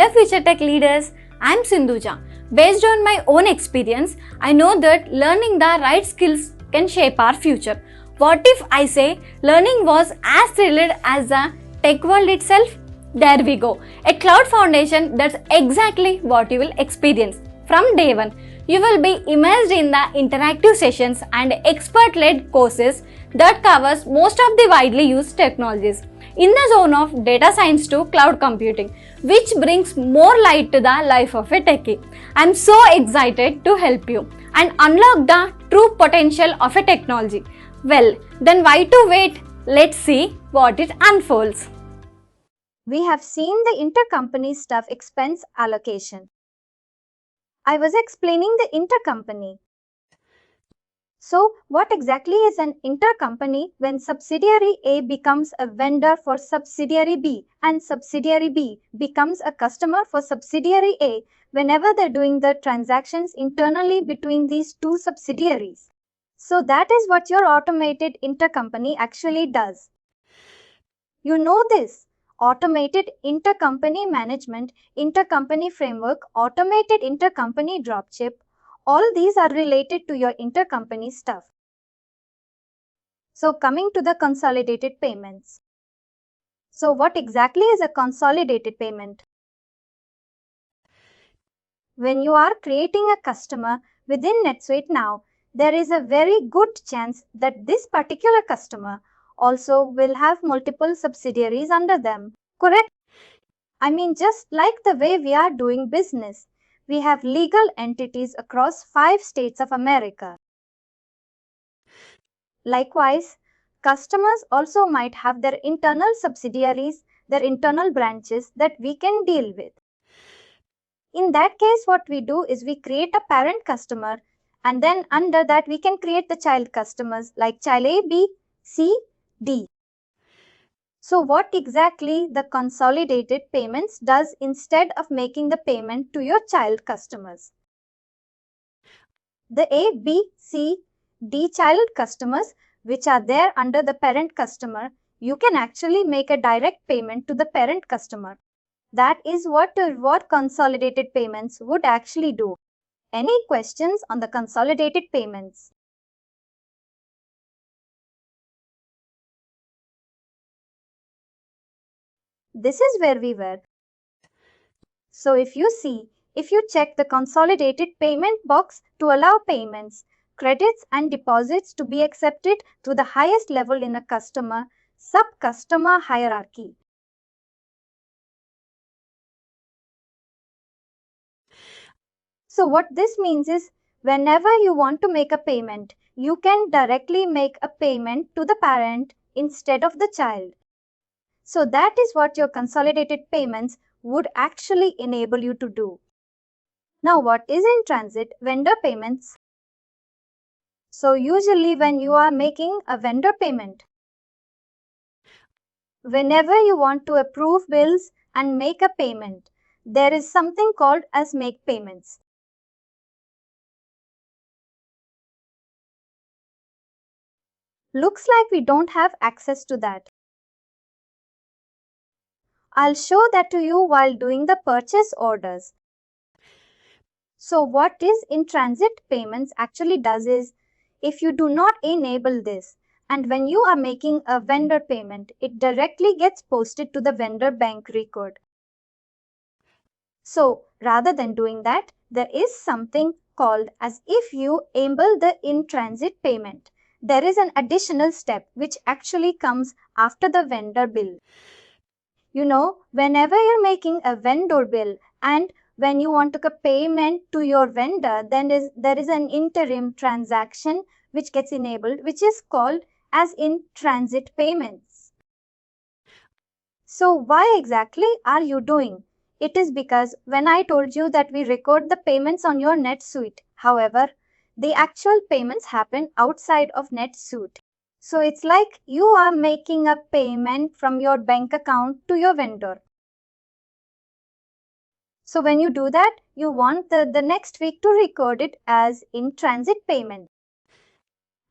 Hello Future Tech leaders, I'm Sindhuja. Based on my own experience, I know that learning the right skills can shape our future. What if I say learning was as thrilled as the tech world itself? There we go. At CloudFoundation, that's exactly what you will experience. From day one, you will be immersed in the interactive sessions and expert-led courses that covers most of the widely used technologies in the zone of data science to cloud computing, which brings more light to the life of a techie. I'm so excited to help you and unlock the true potential of a technology. Well, then why to wait? Let's see what it unfolds. We have seen the intercompany stuff expense allocation. I was explaining the intercompany. So, what exactly is an intercompany when subsidiary A becomes a vendor for subsidiary B and subsidiary B becomes a customer for subsidiary A whenever they're doing the transactions internally between these two subsidiaries? So, that is what your automated intercompany actually does. You know this. Automated intercompany management, intercompany framework, automated intercompany dropship, all these are related to your intercompany stuff. So coming to the consolidated payments. So what exactly is a consolidated payment? When you are creating a customer within NetSuite now, there is a very good chance that this particular customer also will have multiple subsidiaries under them, correct? I mean, just like the way we are doing business, we have legal entities across 5 states of America. Likewise, customers also might have their internal subsidiaries, their internal branches that we can deal with. In that case, what we do is we create a parent customer, and then under that we can create the child customers like child A, B, C, D. So what exactly the consolidated payments does instead of making the payment to your child customers? The A, B, C, D child customers which are there under the parent customer, you can actually make a direct payment to the parent customer. That is what consolidated payments would actually do. Any questions on the consolidated payments? This is where we were. So if you check the consolidated payment box to allow payments, credits and deposits to be accepted to the highest level in a customer, sub-customer hierarchy. So what this means is, whenever you want to make a payment, you can directly make a payment to the parent instead of the child. So that is what your consolidated payments would actually enable you to do. Now what is in transit vendor payments? So usually when you are making a vendor payment, whenever you want to approve bills and make a payment, there is something called as make payments. Looks like we don't have access to that. I'll show that to you while doing the purchase orders. So what is in transit payments actually does is, if you do not enable this, and when you are making a vendor payment, it directly gets posted to the vendor bank record. So rather than doing that, there is something called as if you enable the in-transit payment. There is an additional step which actually comes after the vendor bill. You know, whenever you're making a vendor bill and when you want to make a payment to your vendor, then there is an interim transaction which gets enabled, which is called as in-transit payments. So why exactly are you doing? It is because when I told you that we record the payments on your NetSuite, however, the actual payments happen outside of NetSuite. So it's like you are making a payment from your bank account to your vendor. So when you do that, you want the next week to record it as in-transit payment.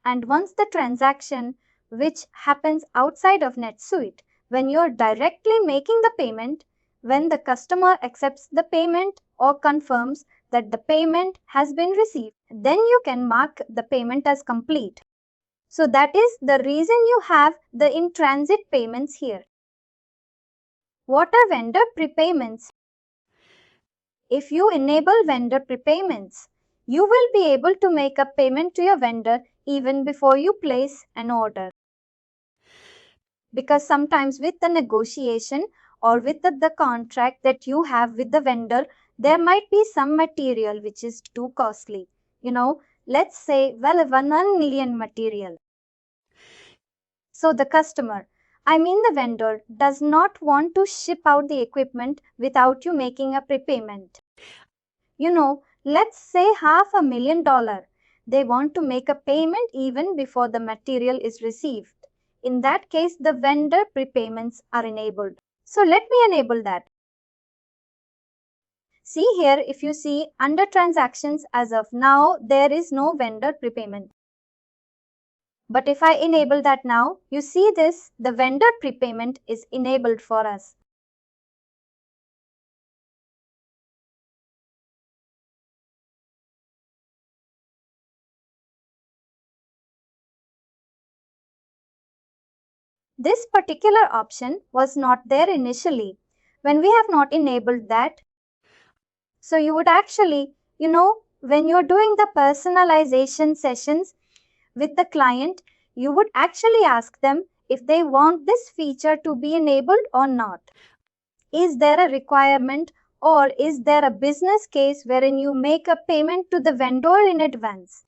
And once the transaction which happens outside of NetSuite, when you're directly making the payment, when the customer accepts the payment or confirms that the payment has been received. Then you can mark the payment as complete. So that is the reason you have the in-transit payments here. What are vendor prepayments? If you enable vendor prepayments, you will be able to make a payment to your vendor even before you place an order. Because sometimes with the negotiation or with the contract that you have with the vendor, there might be some material which is too costly. Let's say, 1 million material. So the customer, the vendor, does not want to ship out the equipment without you making a prepayment. Let's say $500,000. They want to make a payment even before the material is received. In that case, the vendor prepayments are enabled. So let me enable that. See here, if you see under transactions as of now, there is no vendor prepayment. But if I enable that now, you see this, the vendor prepayment is enabled for us. This particular option was not there initially when we have not enabled that. So you would actually, when you're doing the personalization sessions with the client, you would actually ask them if they want this feature to be enabled or not. Is there a requirement or is there a business case wherein you make a payment to the vendor in advance?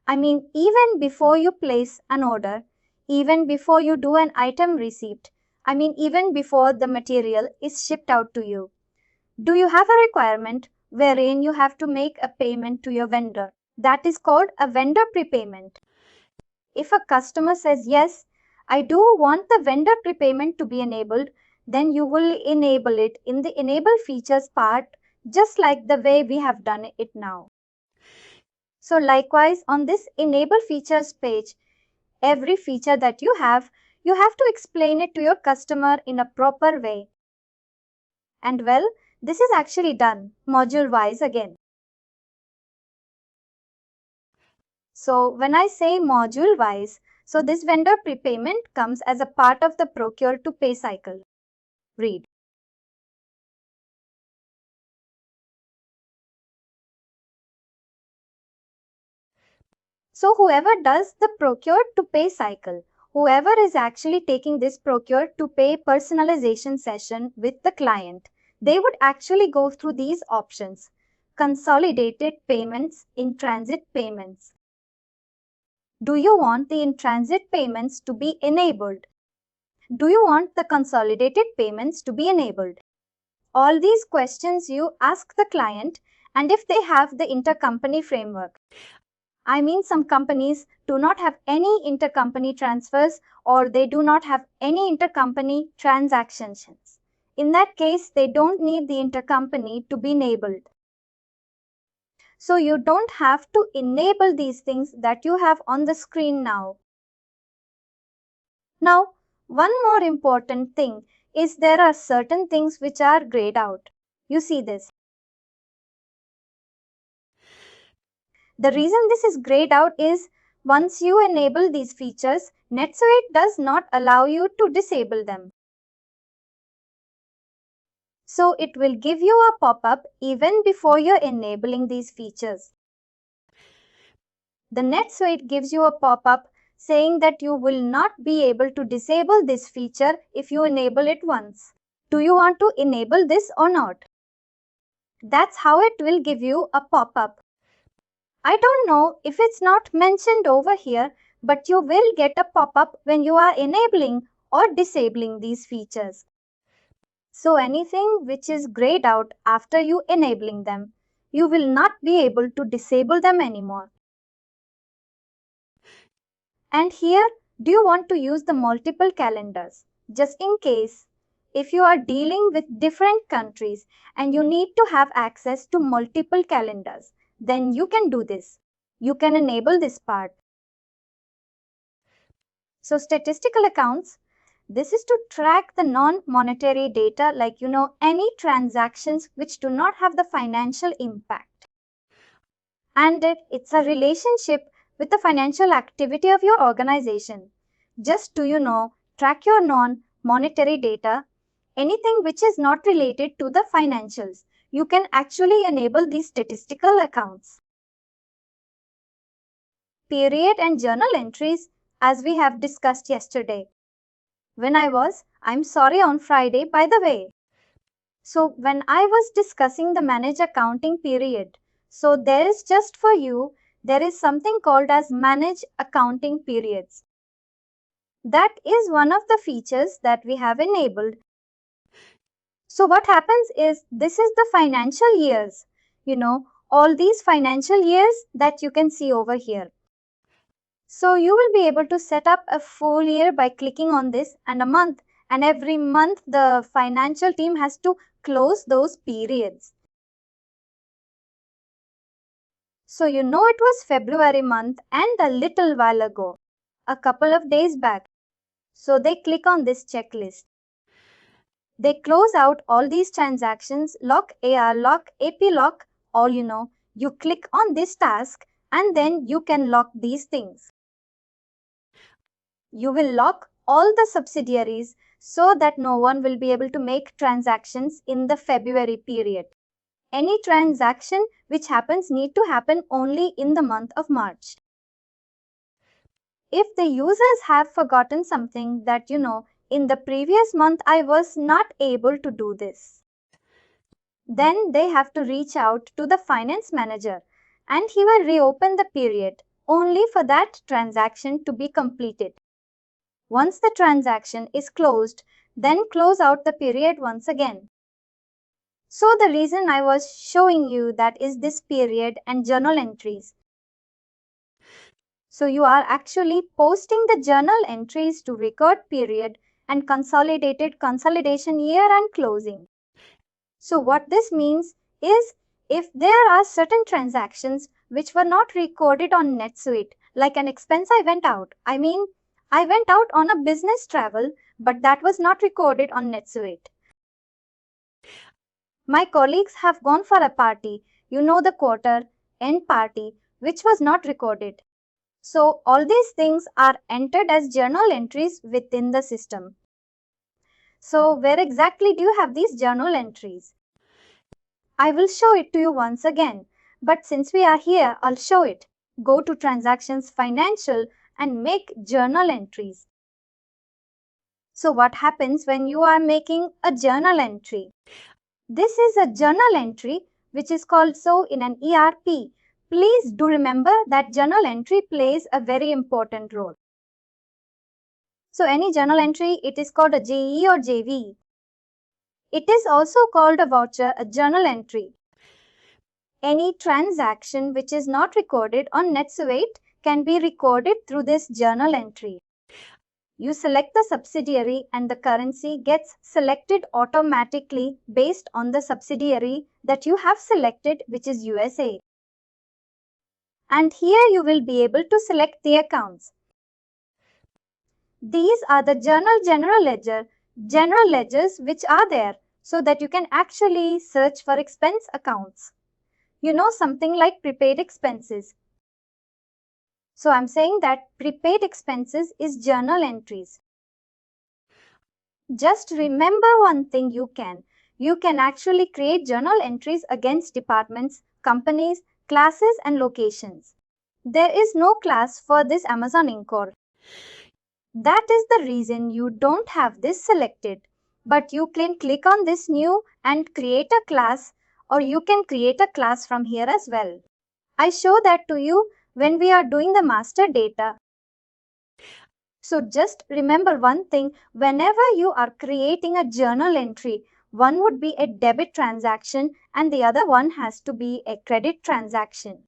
Even before you place an order, even before you do an item receipt, even before the material is shipped out to you. Do you have a requirement wherein you have to make a payment to your vendor? That is called a vendor prepayment. If a customer says, yes, I do want the vendor prepayment to be enabled, then you will enable it in the enable features part, just like the way we have done it now. So likewise, on this enable features page, every feature that you have to explain it to your customer in a proper way. And well, this is actually done module wise again. So when I say module wise, so this vendor prepayment comes as a part of the procure to pay cycle. Read. So whoever does the procure to pay cycle, whoever is actually taking this procure to pay personalization session with the client, they would actually go through these options: consolidated payments, in-transit payments. Do you want the in-transit payments to be enabled? Do you want the consolidated payments to be enabled? All these questions you ask the client, and if they have the intercompany framework. Some companies do not have any intercompany transfers or they do not have any intercompany transactions. In that case, they don't need the intercompany to be enabled. So you don't have to enable these things that you have on the screen now. Now, one more important thing is there are certain things which are grayed out. You see this. The reason this is grayed out is once you enable these features, NetSuite does not allow you to disable them. So it will give you a pop-up even before you're enabling these features. The NetSuite gives you a pop-up saying that you will not be able to disable this feature if you enable it once. Do you want to enable this or not? That's how it will give you a pop-up. I don't know if it's not mentioned over here, but you will get a pop-up when you are enabling or disabling these features. So anything which is grayed out after you enabling them, you will not be able to disable them anymore. And here, do you want to use the multiple calendars? Just in case, if you are dealing with different countries and you need to have access to multiple calendars, then you can do this. You can enable this part. So statistical accounts, This is to track the non-monetary data like, any transactions which do not have the financial impact. And it's a relationship with the financial activity of your organization. Just to, track your non-monetary data, anything which is not related to the financials. You can actually enable these statistical accounts. Period and journal entries, as we have discussed yesterday. I'm sorry, on Friday, by the way. So when I was discussing the manage accounting period, so there is just for you, there is something called as manage accounting periods. That is one of the features that we have enabled. So what happens is, this is the financial years, all these financial years that you can see over here. So you will be able to set up a full year by clicking on this, and a month, and every month the financial team has to close those periods. So it was February month and a little while ago, a couple of days back. So they click on this checklist. They close out all these transactions, lock AR, lock AP, lock all, you click on this task and then you can lock these things. You will lock all the subsidiaries so that no one will be able to make transactions in the February period. Any transaction which happens need to happen only in the month of March. If the users have forgotten something that, in the previous month I was not able to do this, then they have to reach out to the finance manager and he will reopen the period only for that transaction to be completed. Once the transaction is closed, then close out the period once again. So the reason I was showing you that is this period and journal entries. So you are actually posting the journal entries to record period and consolidation year and closing. So what this means is, if there are certain transactions which were not recorded on NetSuite, like an expense I went out on a business travel, but that was not recorded on NetSuite. My colleagues have gone for a party, the quarter end party, which was not recorded. So all these things are entered as journal entries within the system. So where exactly do you have these journal entries? I will show it to you once again, but since we are here, I'll show it. Go to Transactions Financial and make journal entries. So what happens when you are making a journal entry? This is a journal entry which is called so in an ERP. Please do remember that journal entry plays a very important role. So any journal entry, it is called a JE or JV. It is also called a voucher, a journal entry. Any transaction which is not recorded on NetSuite can be recorded through this journal entry. You select the subsidiary and the currency gets selected automatically based on the subsidiary that you have selected, which is USA. And here you will be able to select the accounts. These are the general ledgers which are there, so that you can actually search for expense accounts. Something like prepaid expenses. So I'm saying that prepaid expenses is journal entries. Just remember one thing, you can actually create journal entries against departments, companies, classes and locations. There is no class for this Amazon Inc. That is the reason you don't have this selected, but you can click on this new and create a class, or you can create a class from here as well. I show that to you when we are doing the master data. So just remember one thing, whenever you are creating a journal entry, one would be a debit transaction and the other one has to be a credit transaction.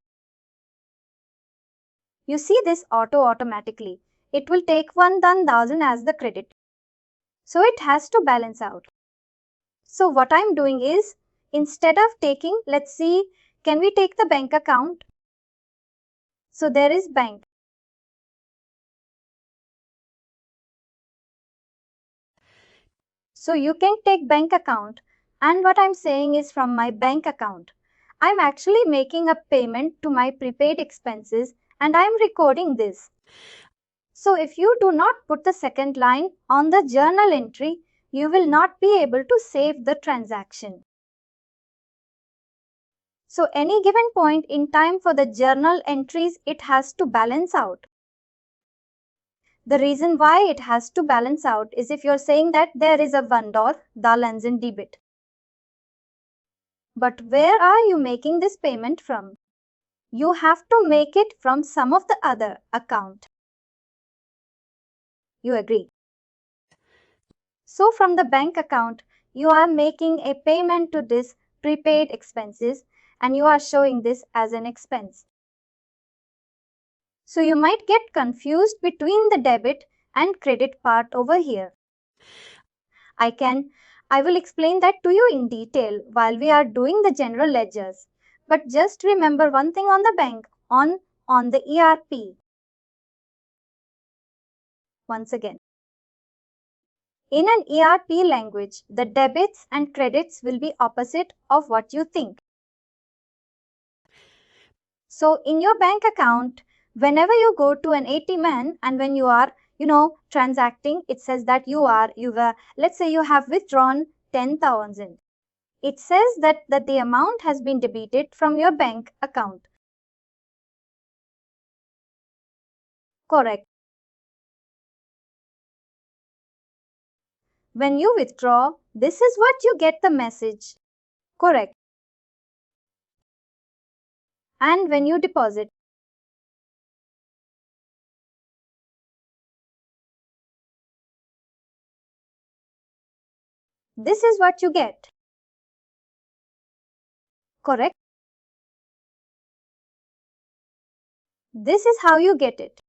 You see this automatically. It will take 1,000 as the credit. So it has to balance out. So what I'm doing is, instead of taking, let's see, can we take the bank account? So there is bank. So you can take bank account, and what I'm saying is from my bank account. I'm actually making a payment to my prepaid expenses and I'm recording this. So if you do not put the second line on the journal entry, you will not be able to save the transaction. So any given point in time for the journal entries, it has to balance out. The reason why it has to balance out is if you're saying that there is a $1 that lands in debit. But where are you making this payment from? You have to make it from some of the other account. You agree? So from the bank account, you are making a payment to this prepaid expenses and you are showing this as an expense. So you might get confused between the debit and credit part over here. I will explain that to you in detail while we are doing the general ledgers. But just remember one thing on the bank, on the ERP. Once again. In an ERP language, the debits and credits will be opposite of what you think. So in your bank account, whenever you go to an ATM and when you are, transacting, it says that let's say you have withdrawn 10,000. It says that the amount has been debited from your bank account. Correct. When you withdraw, this is what you get the message. Correct. And when you deposit, this is what you get. Correct? This is how you get it.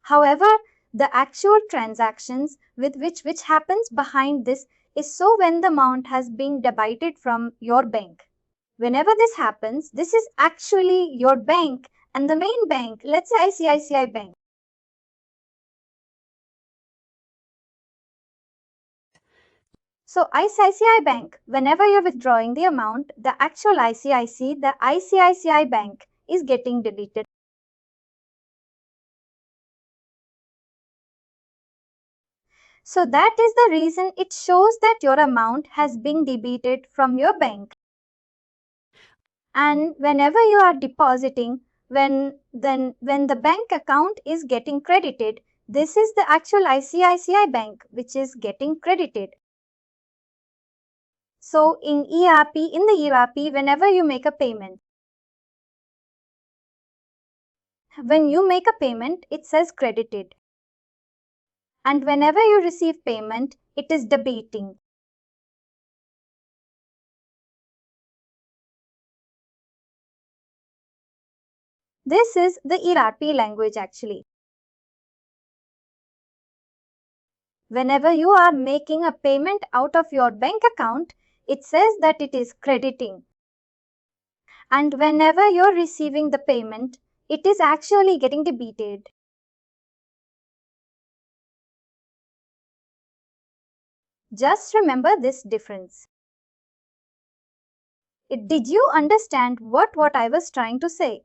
However, the actual transactions with which happens behind this is so when the amount has been debited from your bank. Whenever this happens, this is actually your bank and the main bank, let's say ICICI Bank. So ICICI Bank, whenever you're withdrawing the amount, the actual ICICI Bank is getting deleted. So that is the reason it shows that your amount has been debited from your bank. And whenever you are depositing, when the bank account is getting credited, this is the actual ICICI Bank which is getting credited. So in the ERP, whenever you make a payment, when you make a payment, it says credited. And whenever you receive payment, it is debiting. This is the ERP language actually. Whenever you are making a payment out of your bank account, it says that it is crediting. And whenever you're receiving the payment, it is actually getting debited. Just remember this difference. Did you understand what I was trying to say?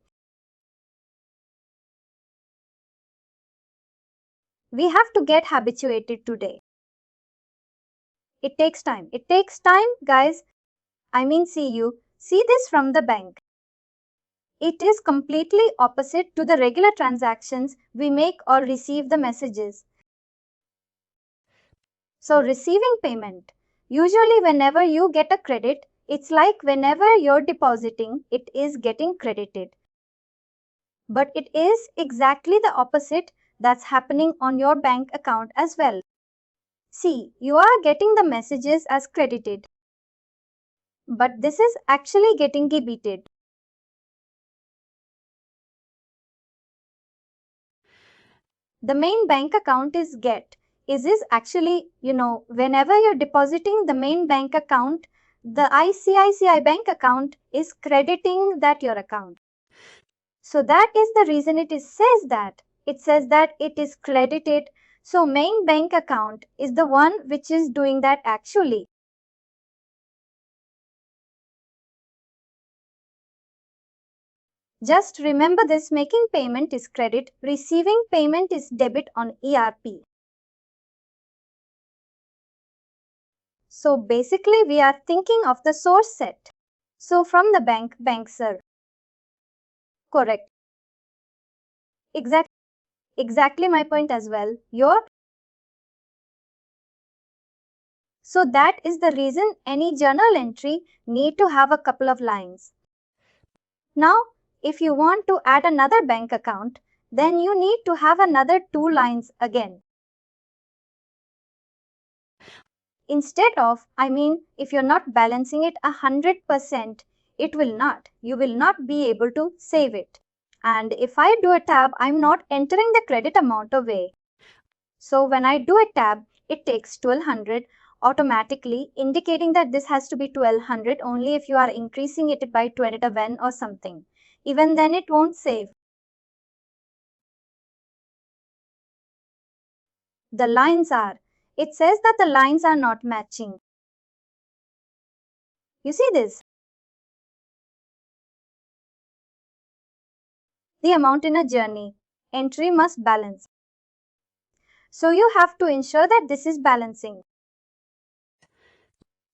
We have to get habituated today. It takes time. It takes time, guys. See this from the bank. It is completely opposite to the regular transactions we make or receive the messages. So receiving payment, usually whenever you get a credit, it's like whenever you're depositing, it is getting credited. But it is exactly the opposite that's happening on your bank account as well. See, you are getting the messages as credited, but this is actually getting debited. The main bank account is get. Is actually, whenever you're depositing the main bank account, the ICICI bank account is crediting that your account. So that is the reason it says that it is credited. So main bank account is the one which is doing that actually. Just remember this, making payment is credit, receiving payment is debit on ERP. So basically we are thinking of the source set. So from the bank, sir. Correct. Exactly my point as well. So that is the reason any journal entry need to have a couple of lines. Now, if you want to add another bank account, then you need to have another 2 lines again. Instead of, if you're not balancing it 100%, you will not be able to save it. And if I do a tab, I'm not entering the credit amount away. So when I do a tab, it takes 1200 automatically, indicating that this has to be 1200 only if you are increasing it by 27 or something. Even then it won't save. It says that the lines are not matching. You see this? The amount in a journey entry must balance. So you have to ensure that this is balancing.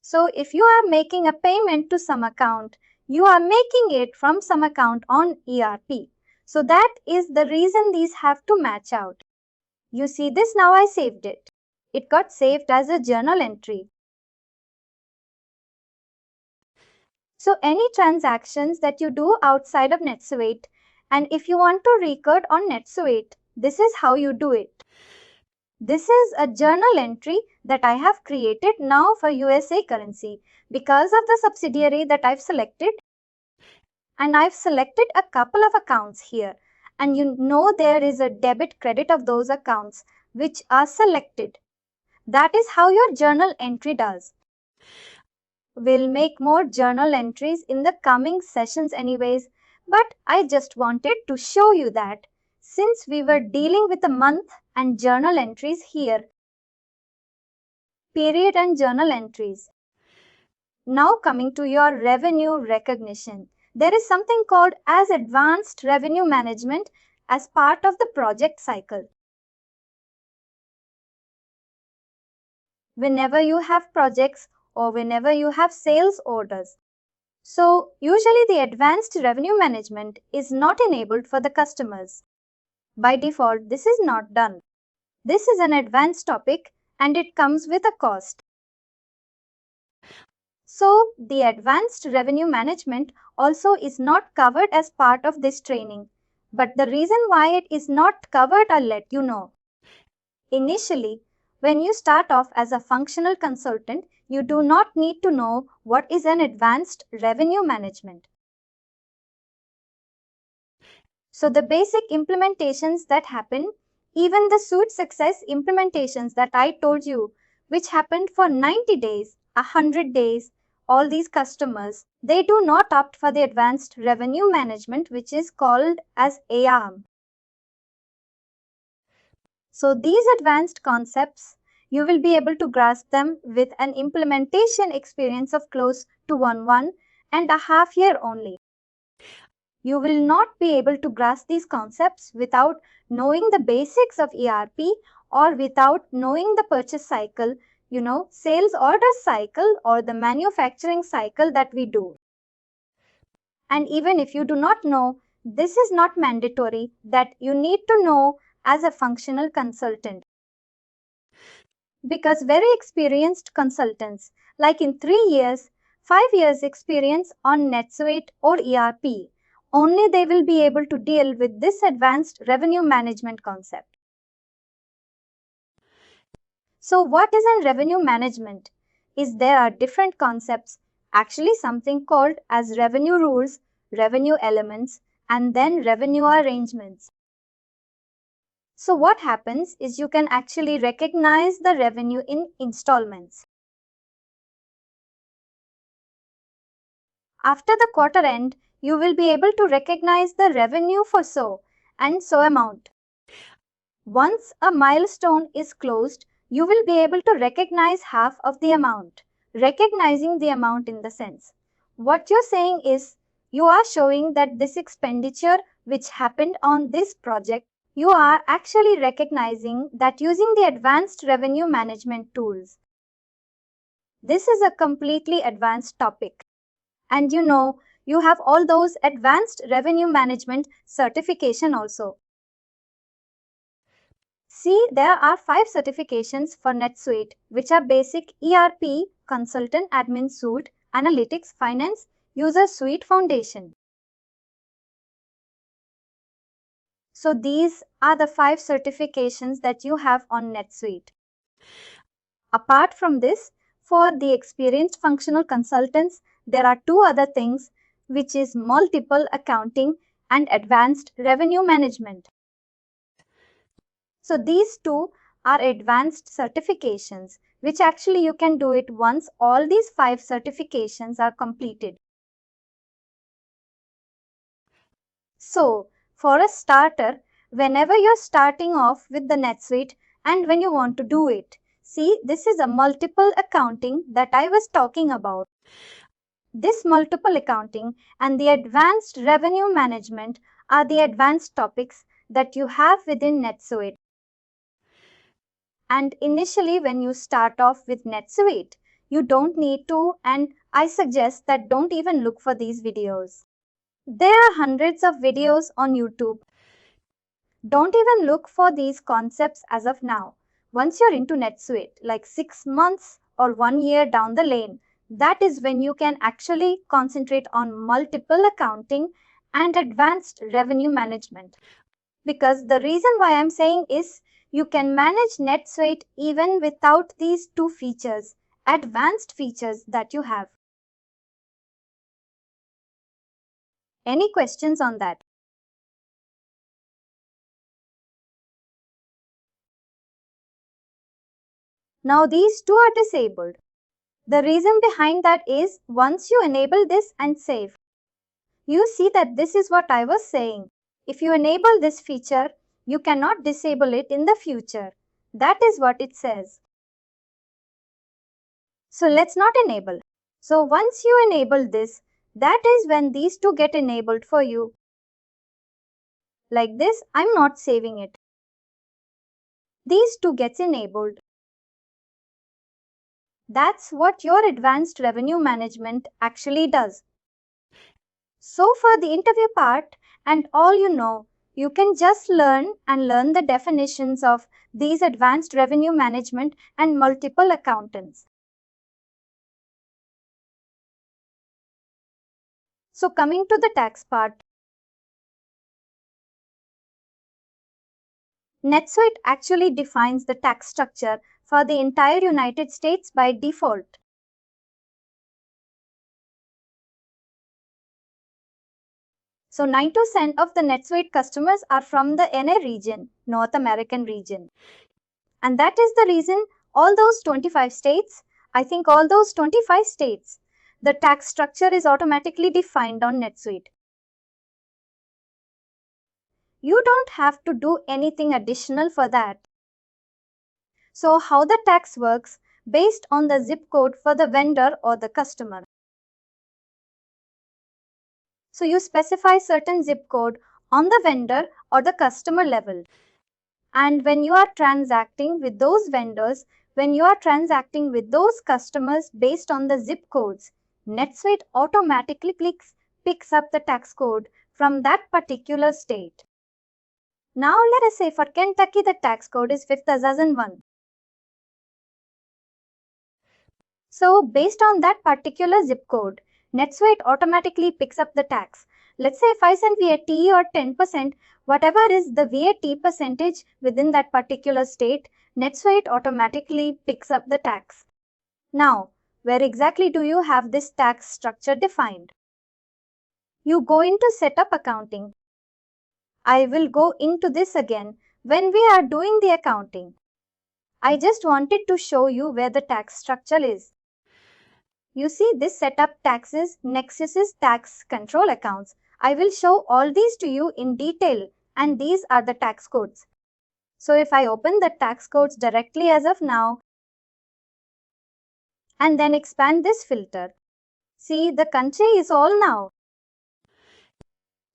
So if you are making a payment to some account, you are making it from some account on ERP. So that is the reason these have to match out. You see this, now I saved it. It got saved as a journal entry. So any transactions that you do outside of NetSuite, and if you want to record on NetSuite, this is how you do it. This is a journal entry that I have created now for USA currency because of the subsidiary that I've selected. And I've selected a couple of accounts here. And you know there is a debit credit of those accounts which are selected. That is how your journal entry does. We'll make more journal entries in the coming sessions anyways, but I just wanted to show you that since we were dealing with a month and journal entries here, period and journal entries. Now coming to your revenue recognition. There is something called as advanced revenue management as part of the project cycle. Whenever you have projects or whenever you have sales orders. So usually the advanced revenue management is not enabled for the customers. By default, this is not done. This is an advanced topic and it comes with a cost. So the advanced revenue management also is not covered as part of this training. But the reason why it is not covered, I'll let you know. Initially, when you start off as a functional consultant, you do not need to know what is an advanced revenue management. So the basic implementations that happen, even the suite success implementations that I told you, which happened for 90 days, 100 days, all these customers, they do not opt for the advanced revenue management, which is called as ARM. So these advanced concepts, you will be able to grasp them with an implementation experience of close to 1.5 years only. You will not be able to grasp these concepts without knowing the basics of ERP or without knowing the purchase cycle, sales order cycle or the manufacturing cycle that we do. And even if you do not know, this is not mandatory that you need to know as a functional consultant. Because very experienced consultants, like in 3 years, 5 years experience on NetSuite or ERP, only they will be able to deal with this advanced revenue management concept. So what is an revenue management? There are different concepts, actually something called as revenue rules, revenue elements, and then revenue arrangements. So what happens is you can actually recognize the revenue in installments. After the quarter end, you will be able to recognize the revenue for so and so amount. Once a milestone is closed, you will be able to recognize half of the amount. Recognizing the amount in the sense. What you're saying is, you are showing that this expenditure which happened on this project, you are actually recognizing that using the advanced revenue management tools. This is a completely advanced topic. And you have all those advanced revenue management certification also. See, there are 5 certifications for NetSuite, which are basic ERP, Consultant Admin Suite, Analytics, Finance, User Suite Foundation. So these are the 5 certifications that you have on NetSuite. Apart from this, for the experienced functional consultants, there are 2 other things, which is multiple accounting and advanced revenue management. So these 2 are advanced certifications, which actually you can do it once all these 5 certifications are completed. So, for a starter, whenever you're starting off with the NetSuite and when you want to do it, see, this is a multiple accounting that I was talking about. This multiple accounting and the advanced revenue management are the advanced topics that you have within NetSuite. And initially, when you start off with NetSuite, you don't need to, and I suggest that don't even look for these videos. There are hundreds of videos on YouTube. Don't even look for these concepts as of now. Once you're into NetSuite, like 6 months or 1 year down the lane, that is when you can actually concentrate on multiple accounting and advanced revenue management. Because the reason why I'm saying is you can manage NetSuite even without these 2 features, advanced features that you have. Any questions on that? Now these 2 are disabled. The reason behind that is once you enable this and save, you see that this is what I was saying. If you enable this feature, you cannot disable it in the future. That is what it says. So let's not enable. So once you enable this, that is when these 2 get enabled for you. Like this, I'm not saving it. These 2 gets enabled. That's what your advanced revenue management actually does. So for the interview part and all you can just learn the definitions of these advanced revenue management and multiple accountants. So coming to the tax part, NetSuite actually defines the tax structure for the entire United States by default. So 90% of the NetSuite customers are from the NA region, North American region. And that is the reason all those 25 states, the tax structure is automatically defined on NetSuite. You don't have to do anything additional for that. So how the tax works based on the zip code for the vendor or the customer. So you specify certain zip code on the vendor or the customer level. And when you are transacting with those vendors, when you are transacting with those customers based on the zip codes, NetSuite automatically picks up the tax code from that particular state. Now let us say for Kentucky the tax code is 5001. So based on that particular zip code, NetSuite automatically picks up the tax. Let's say if I send VAT or 10%, whatever is the VAT percentage within that particular state, NetSuite automatically picks up the tax. Now, where exactly do you have this tax structure defined? You go into Setup Accounting. I will go into this again when we are doing the accounting. I just wanted to show you where the tax structure is. You see this setup taxes, Nexus's tax control accounts. I will show all these to you in detail and these are the tax codes. So if I open the tax codes directly as of now and then expand this filter, see the country is all now.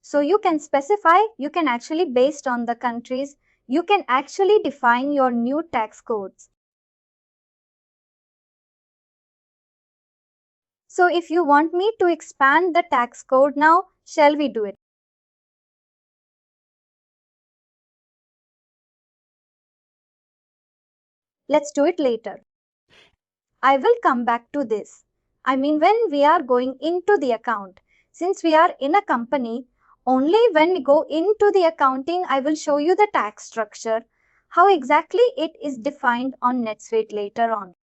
So you can specify, you can actually based on the countries, you can actually define your new tax codes. So if you want me to expand the tax code now, shall we do it? Let's do it later. I will come back to this. I mean, when we are going into the account, since we are in a company, only when we go into the accounting, I will show you the tax structure, how exactly it is defined on NetSuite later on.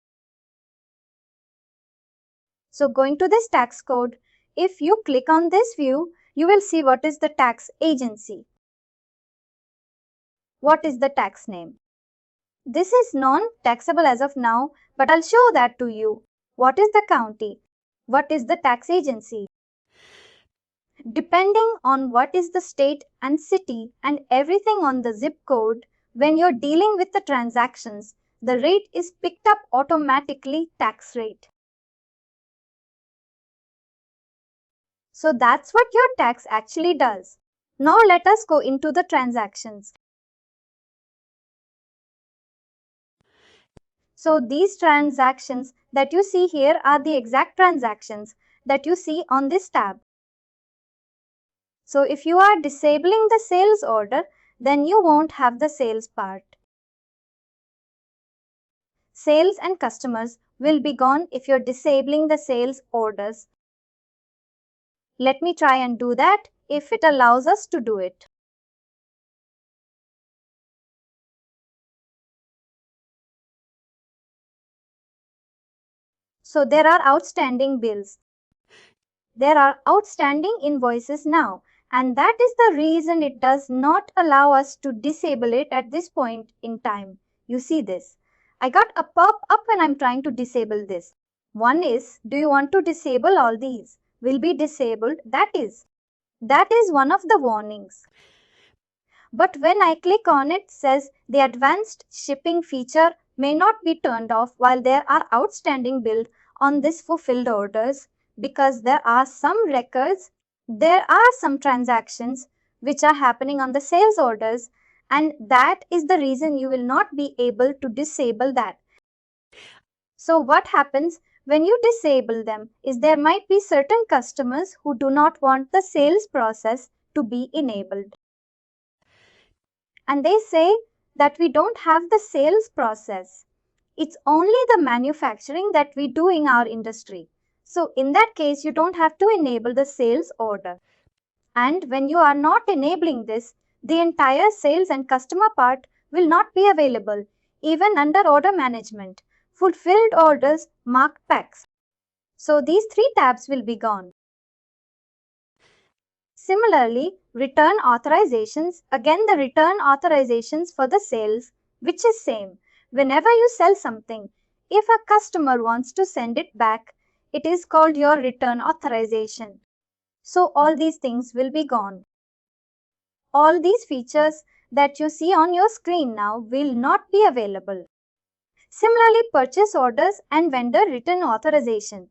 So going to this tax code, if you click on this view, you will see what is the tax agency. What is the tax name? This is non-taxable as of now, but I'll show that to you. What is the county? What is the tax agency? Depending on what is the state and city and everything on the zip code, when you're dealing with the transactions, the rate is picked up automatically tax rate. So that's what your tax actually does. Now let us go into the transactions. So these transactions that you see here are the exact transactions that you see on this tab. So if you are disabling the sales order, then you won't have the sales part. Sales and customers will be gone if you're disabling the sales orders. Let me try and do that if it allows us to do it. So there are outstanding bills. There are outstanding invoices now, and that is the reason it does not allow us to disable it at this point in time. You see this. I got a pop-up when I'm trying to disable this. One is, do you want to disable all these? Will be disabled. That is one of the warnings. But when I click on it, says the advanced shipping feature may not be turned off while there are outstanding bills on this fulfilled orders, because there are some records, there are some transactions which are happening on the sales orders, and that is the reason you will not be able to disable that. So what happens when you disable them is there might be certain customers who do not want the sales process to be enabled. And they say that we don't have the sales process. It's only the manufacturing that we do in our industry. So in that case, you don't have to enable the sales order. And when you are not enabling this, the entire sales and customer part will not be available, even under order management, fulfilled orders, marked packs. So these three tabs will be gone. Similarly, return authorizations, again the return authorizations for the sales, which is same. Whenever you sell something, if a customer wants to send it back, it is called your return authorization. So all these things will be gone. All these features that you see on your screen now will not be available. Similarly, purchase orders and vendor return authorization.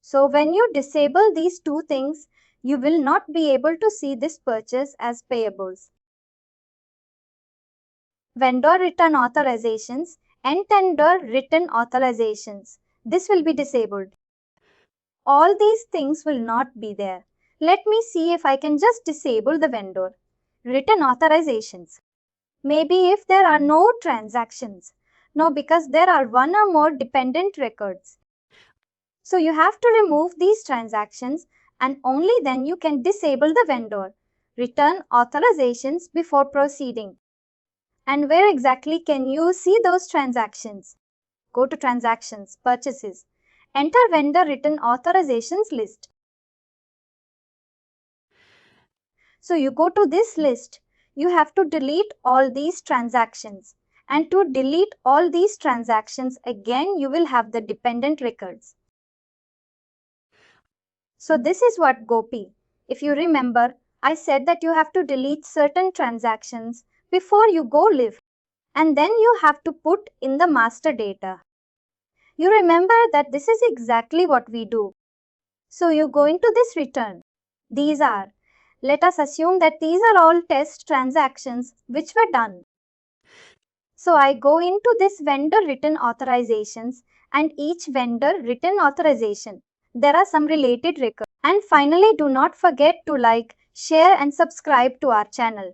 So when you disable these two things, you will not be able to see this purchase as payables. Vendor return authorizations and tender return authorizations. This will be disabled. All these things will not be there. Let me see if I can just disable the vendor return authorizations. Maybe if there are no transactions. No, because there are one or more dependent records. So you have to remove these transactions and only then you can disable the vendor return authorizations before proceeding. And where exactly can you see those transactions? Go to Transactions, Purchases. Enter Vendor Return Authorizations list. So you go to this list. You have to delete all these transactions. And to delete all these transactions, again you will have the dependent records. So this is what Gopi. If you remember, I said that you have to delete certain transactions before you go live. And then you have to put in the master data. You remember that this is exactly what we do. So you go into this return. Let us assume that these are all test transactions which were done. So I go into this vendor written authorizations and each vendor written authorization. There are some related records. And finally, do not forget to like, share and subscribe to our channel.